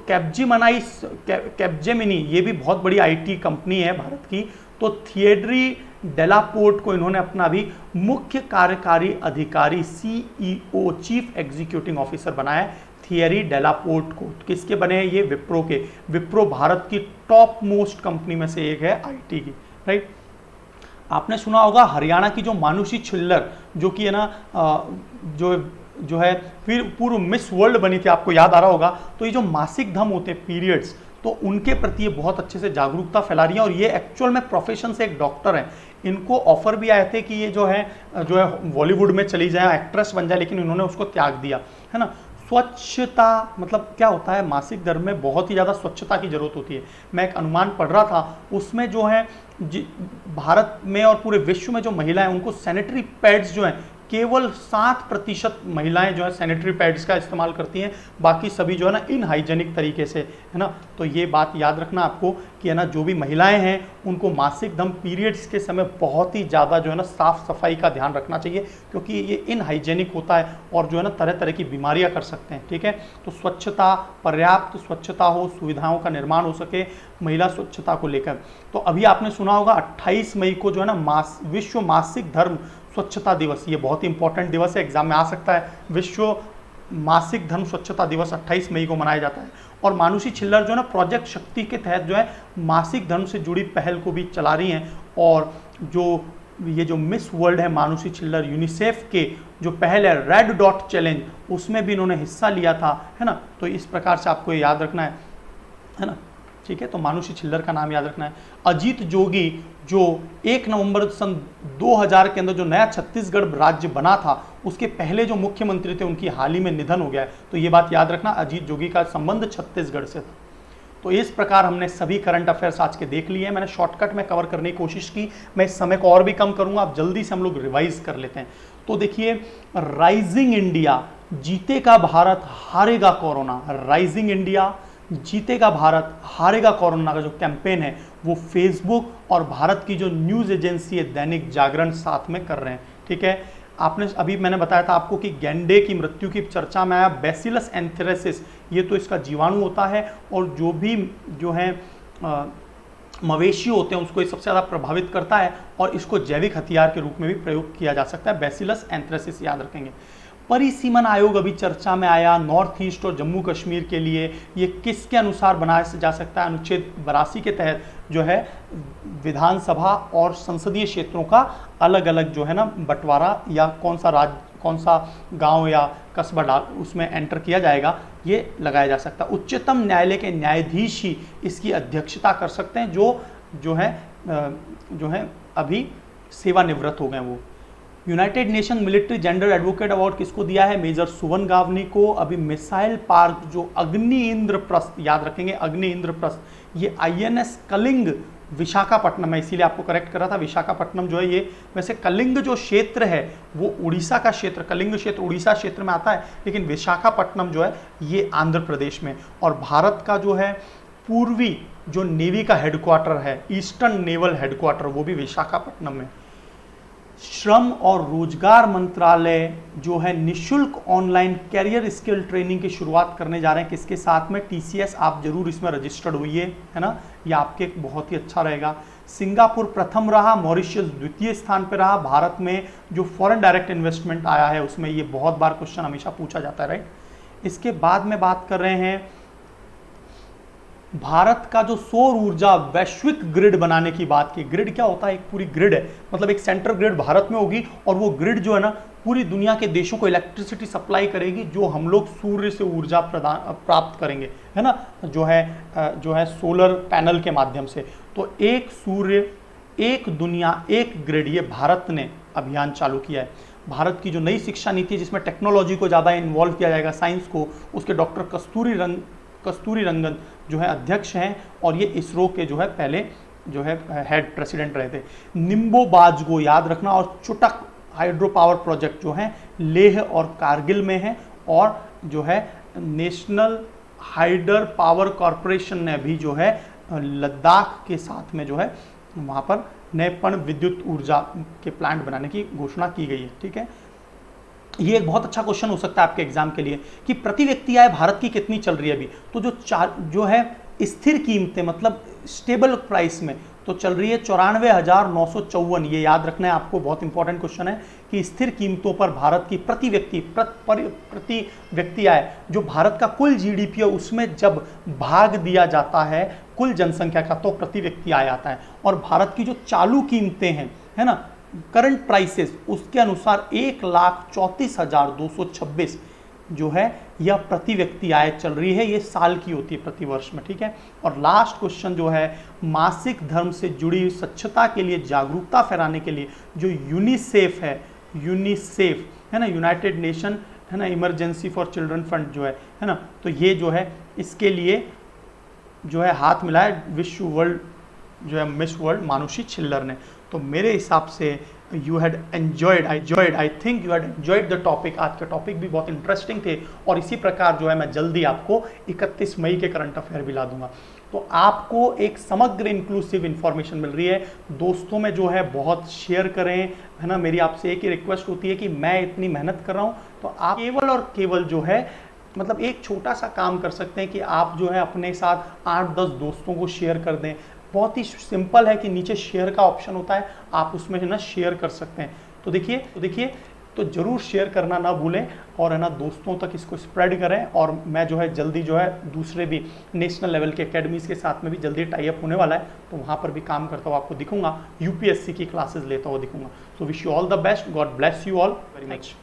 कैपजेमिनी ये भी बहुत बड़ी आईटी कंपनी है भारत की। तो थिएड्री डेलापोर्ट को इन्होंने अपना भी मुख्य कार्यकारी अधिकारी CEO चीफ एग्जीक्यूटिव ऑफिसर बनाया। थिएरी डेलापोर्ट को किसके बने हैं? ये विप्रो के। विप्रो भारत की टॉप मोस्ट कंपनी में से एक है आईटी की, राइट। आपने सुना होगा हरियाणा की जो मानुषी छिल्लर, जो कि है ना जो है फिर पूर्व मिस वर्ल्ड बनी थी, आपको याद आ रहा होगा। तो ये जो मासिक धर्म होते हैं पीरियड्स, तो उनके प्रति ये बहुत अच्छे से जागरूकता फैला रही है। और ये एक्चुअल में प्रोफेशन से एक डॉक्टर हैं। इनको ऑफर भी आए थे कि ये जो है बॉलीवुड में चली जाए, एक्ट्रेस बन जाए, लेकिन इन्होंने उसको त्याग दिया, है ना। स्वच्छता, मतलब क्या होता है, मासिक धर्म में बहुत ही ज़्यादा स्वच्छता की जरूरत होती है। मैं एक अनुमान पढ़ रहा था, उसमें जो है भारत में और पूरे विश्व में जो महिलाएं, उनको सैनिटरी पैड्स जो हैं केवल 7% महिलाएं जो है सैनिटरी पैड्स का इस्तेमाल करती हैं, बाकी सभी जो है ना इनहाइजेनिक तरीके से, है ना। तो ये बात याद रखना आपको कि है ना जो भी महिलाएं हैं उनको मासिक धर्म पीरियड्स के समय बहुत ही ज़्यादा जो है ना साफ़ सफाई का ध्यान रखना चाहिए, क्योंकि ये इनहाइजेनिक होता है और जो है ना तरह तरह की बीमारियां कर सकते हैं, ठीक है। तो स्वच्छता, पर्याप्त स्वच्छता हो, सुविधाओं का निर्माण हो सके महिला स्वच्छता को लेकर। तो अभी आपने सुना होगा 28 मई को जो है ना विश्व मासिक धर्म स्वच्छता दिवस, ये बहुत ही इंपॉर्टेंट दिवस है, एग्जाम में आ सकता है। विश्व मासिक धर्म स्वच्छता दिवस 28 मई को मनाया जाता है। और मानुषी छिल्लर जो है ना प्रोजेक्ट शक्ति के तहत जो है मासिक धर्म से जुड़ी पहल को भी चला रही हैं। और ये जो मिस वर्ल्ड है मानुषी छिल्लर, यूनिसेफ के जो पहल है रेड डॉट चैलेंज, उसमें भी इन्होंने हिस्सा लिया था, है ना। तो इस प्रकार से आपको ये याद रखना है ना, ठीक है। तो मानुषी छिल्लर का नाम याद रखना है। अजीत जोगी जो 1 नवंबर सन 2000 के अंदर जो नया छत्तीसगढ़ राज्य बना था, उसके पहले जो मुख्यमंत्री थे उनकी हाल ही में निधन हो गया है। तो ये बात याद रखना, अजीत जोगी का संबंध छत्तीसगढ़ से था। तो इस प्रकार हमने सभी करंट अफेयर्स आज के देख लिए हैं। मैंने शॉर्टकट में कवर करने की कोशिश की, मैं इस समय को और भी कम करूंगा, आप जल्दी से हम लोग रिवाइज कर लेते हैं। तो देखिए, राइजिंग इंडिया, जीतेगा भारत हारेगा कोरोना, राइजिंग इंडिया जीतेगा भारत हारेगा कोरोना का जो कैंपेन है वो फेसबुक और भारत की जो न्यूज़ एजेंसी है दैनिक जागरण साथ में कर रहे हैं, ठीक है। आपने अभी मैंने बताया था आपको कि गैंडे की मृत्यु की चर्चा में आया, बैसिलस एंथ्रेसिस, ये तो इसका जीवाणु होता है। और जो भी जो है मवेशी होते हैं उसको ये सबसे ज़्यादा प्रभावित करता है और इसको जैविक हथियार के रूप में भी प्रयोग किया जा सकता है, बैसिलस एंथ्रेसिस याद रखेंगे। परिसीमन आयोग अभी चर्चा में आया, नॉर्थ ईस्ट और जम्मू कश्मीर के लिए ये किसके अनुसार बनाया जा सकता है? अनुच्छेद 82 के तहत जो है विधानसभा और संसदीय क्षेत्रों का अलग अलग जो है ना बंटवारा, या कौन सा राज्य, कौन सा गांव या कस्बा डाल उसमें एंटर किया जाएगा, ये लगाया जा सकता है। उच्चतम न्यायालय के न्यायाधीश ही इसकी अध्यक्षता कर सकते हैं, जो है अभी सेवानिवृत्त हो गए वो। United nation military gender advocate award किसको दिया है? मेजर सुवन गावनी को। अभी मिसाइल पार्क जो अग्नि इंद्रप्रस्थ, याद रखेंगे अग्नि इंद्रप्रस्थ, ये INS कलिंग विशाखापट्टनम है, इसीलिए आपको करेक्ट कर रहा था, विशाखापट्टनम जो है ये, वैसे कलिंग जो क्षेत्र है वो उड़ीसा का क्षेत्र, कलिंग क्षेत्र उड़ीसा क्षेत्र में आता है, लेकिन विशाखापट्टनम जो है ये आंध्र प्रदेश में। और भारत का जो है पूर्वी जो नेवी का हेडक्वार्टर है, ईस्टर्न नेवल हेडक्वार्टर, वो भी विशाखापट्टनम में। श्रम और रोजगार मंत्रालय जो है निशुल्क ऑनलाइन कैरियर स्किल ट्रेनिंग की शुरुआत करने जा रहे हैं, किसके साथ में? TCS। आप जरूर इसमें रजिस्टर्ड हुई है ना, ये आपके बहुत ही अच्छा रहेगा। सिंगापुर प्रथम रहा, मॉरिशस द्वितीय स्थान पर रहा। भारत में जो फॉरेन डायरेक्ट इन्वेस्टमेंट आया है उसमें ये बहुत बार क्वेश्चन हमेशा पूछा जाता है, राइट। इसके बाद में बात कर रहे हैं भारत का जो सौर ऊर्जा वैश्विक ग्रिड बनाने की बात की। ग्रिड क्या होता है? एक पूरी ग्रिड है, मतलब एक सेंट्रल ग्रिड भारत में होगी और वो ग्रिड जो है ना पूरी दुनिया के देशों को इलेक्ट्रिसिटी सप्लाई करेगी, जो हम लोग सूर्य से ऊर्जा प्राप्त करेंगे, है ना, जो है सोलर पैनल के माध्यम से। तो एक सूर्य, एक दुनिया, एक ग्रिड, ये भारत ने अभियान चालू किया है। भारत की जो नई शिक्षा नीति है जिसमें टेक्नोलॉजी को ज़्यादा इन्वॉल्व किया जाएगा, साइंस को, उसके डॉक्टर कस्तूरी रंगन जो है अध्यक्ष हैं, और ये इसरो के जो है पहले जो है हेड प्रेसिडेंट रहे थे। निम्बो बाजगो याद रखना, और चुटक हाइड्रो पावर प्रोजेक्ट जो है लेह और कारगिल में है, और जो है नेशनल हाइडर पावर कॉरपोरेशन ने भी जो है लद्दाख के साथ में जो है वहाँ पर नए पन विद्युत ऊर्जा के प्लांट बनाने की घोषणा की गई है, ठीक है। ये एक बहुत अच्छा क्वेश्चन हो सकता है आपके एग्जाम के लिए कि प्रति व्यक्ति आय भारत की कितनी चल रही है अभी। तो जो है स्थिर कीमतें, मतलब स्टेबल प्राइस में तो चल रही है 94,954। ये याद रखना है आपको, बहुत इंपॉर्टेंट क्वेश्चन है कि स्थिर कीमतों पर भारत की प्रति व्यक्ति आय, जो भारत का कुल GDP है उसमें जब भाग दिया जाता है कुल जनसंख्या का, तो प्रति व्यक्ति आय आता है। और भारत की जो चालू कीमतें हैं, है ना, करंट प्राइसेस, उसके अनुसार 1,34,226 जो है यह प्रति व्यक्ति आय चल रही है। ये साल की होती है, प्रति वर्ष में, ठीक है। और लास्ट क्वेश्चन जो है मासिक धर्म से जुड़ी स्वच्छता के लिए जागरूकता फैलाने के लिए जो यूनिसेफ है ना, यूनाइटेड नेशन है ना, इमरजेंसी फॉर चिल्ड्रन फंड जो है ना, तो ये जो है इसके लिए जो है हाथ मिलाया विश्व वर्ल्ड जो है मिस वर्ल्ड मानुषी छिल्लर ने। तो मेरे हिसाब से you had enjoyed, I think you had enjoyed the topic. आज के टॉपिक भी बहुत इंटरेस्टिंग थे, और इसी प्रकार जो है मैं जल्दी आपको 31 मई के करंट अफेयर भी ला दूंगा। तो आपको एक समग्र इंक्लूसिव इंफॉर्मेशन मिल रही है। दोस्तों में जो है बहुत शेयर करें, है ना। मेरी आपसे एक ही रिक्वेस्ट होती है कि मैं इतनी मेहनत कर रहा हूँ, तो आप केवल और केवल जो है मतलब एक छोटा सा काम कर सकते हैं कि आप जो है अपने साथ 8-10 दोस्तों को शेयर कर दें। बहुत ही सिंपल है कि नीचे शेयर का ऑप्शन होता है, आप उसमें है ना शेयर कर सकते हैं। तो देखिए तो जरूर शेयर करना ना भूलें, और है ना दोस्तों तक इसको स्प्रेड करें। और मैं जो है जल्दी जो है दूसरे भी नेशनल लेवल के एकेडमीज़ के साथ में भी जल्दी टाई अप होने वाला है, तो वहाँ पर भी काम करता हुआ आपको दिखूंगा, UPSC की क्लासेस लेता हुआ दिखूंगा। So wish you all the best, God bless you all very much.